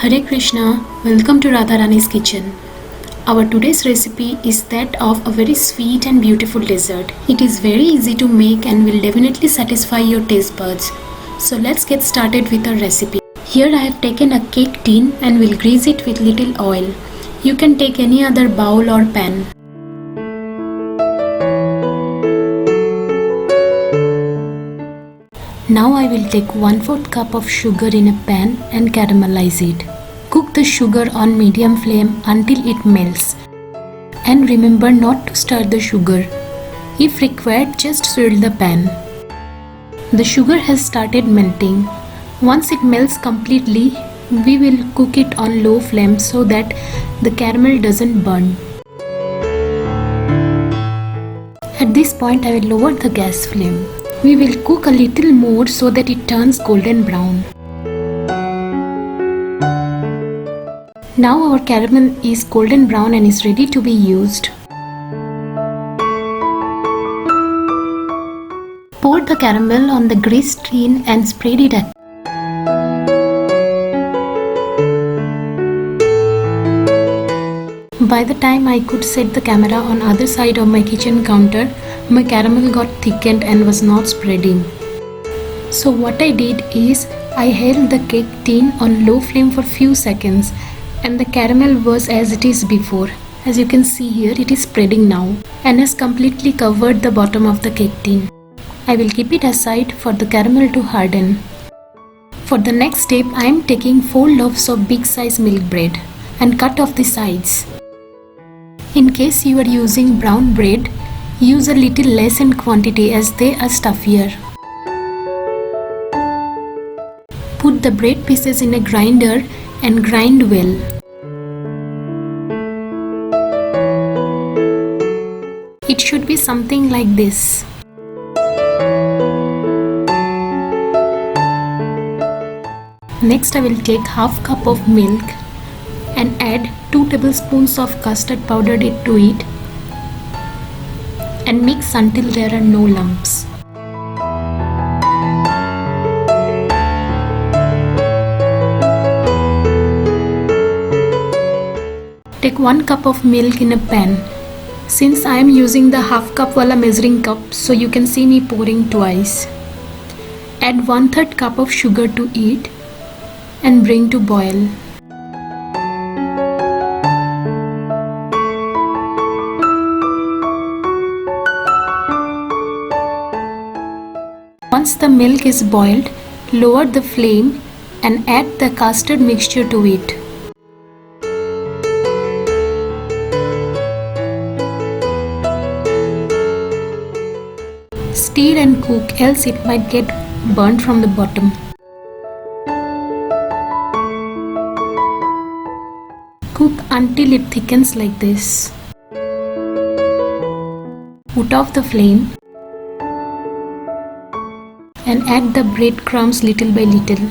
Hare Krishna, welcome to Radharani's kitchen. Our today's recipe is that of a very sweet and beautiful dessert. It is very easy to make and will definitely satisfy your taste buds. So let's get started with our recipe. Here I have taken a cake tin and will grease it with little oil. You can take any other bowl or pan. Now I will take 1/4 cup of sugar in a pan and caramelize it. Cook the sugar on medium flame until it melts. And remember not to stir the sugar. If required, just swirl the pan. The sugar has started melting. Once it melts completely, we will cook it on low flame so that the caramel doesn't burn. At this point, I will lower the gas flame. We will cook a little more so that it turns golden brown. Now our caramel is golden brown and is ready to be used. Pour the caramel on the greased tin and spread it out. By the time I could set the camera on other side of my kitchen counter, my caramel got thickened and was not spreading. So what I did is I held the cake tin on low flame for few seconds and the caramel was as it is before. As you can see here, it is spreading now and has completely covered the bottom of the cake tin. I will keep it aside for the caramel to harden. For the next step, I am taking 4 loaves of big size milk bread and cut off the sides. In case you are using brown bread, use a little less in quantity as they are stuffier. Put the bread pieces in a grinder and grind well. It should be something like this. Next I will take half cup of milk and add 2 tablespoons of custard powder to it and mix until there are no lumps. Take 1 cup of milk in a pan. Since I am using the half cup wala measuring cup, so you can see me pouring twice. Add 1/3 cup of sugar to it and bring to boil. Once the milk is boiled, lower the flame and add the custard mixture to it. Stir and cook, else it might get burnt from the bottom. Cook until it thickens like this. Put off the flame and add the breadcrumbs little by little.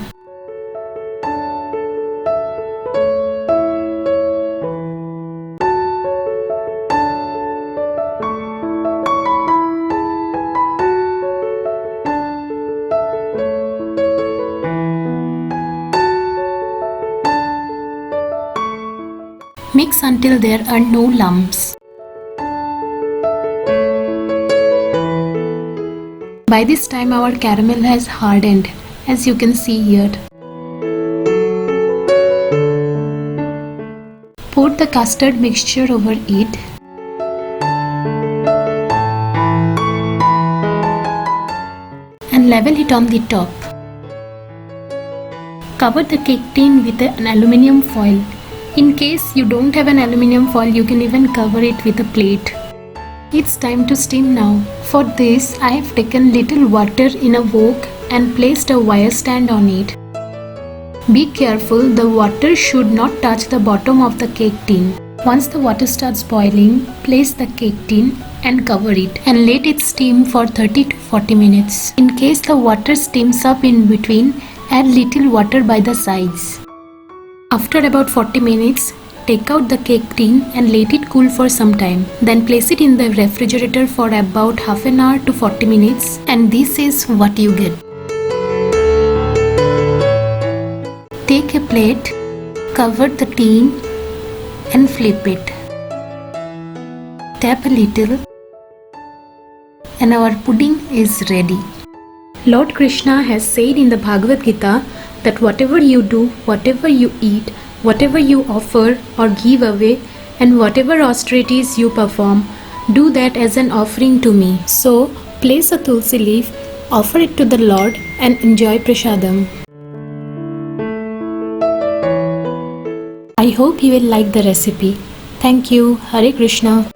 Mix until there are no lumps. By this time our caramel has hardened, as you can see here. Pour the custard mixture over it and level it on the top. Cover the cake tin with an aluminium foil. In case you don't have an aluminium foil, you can even cover it with a plate. It's time to steam now. For this, I have taken little water in a wok and placed a wire stand on it. Be careful, the water should not touch the bottom of the cake tin. Once the water starts boiling, place the cake tin and cover it and let it steam for 30 to 40 minutes. In case the water steams up in between, add little water by the sides. After about 40 minutes, take out the cake tin and let it cool for some time. Then place it in the refrigerator for about half an hour to 40 minutes and this is what you get. Take a plate Cover the tin and flip it. Tap a little and our pudding is ready. Lord Krishna has said in the Bhagavad Gita that whatever you do, whatever you eat, whatever you offer or give away, and whatever austerities you perform, do that as an offering to me. So, place a tulsi leaf, offer it to the Lord, and enjoy prasadam. I hope you will like the recipe. Thank you. Hare Krishna.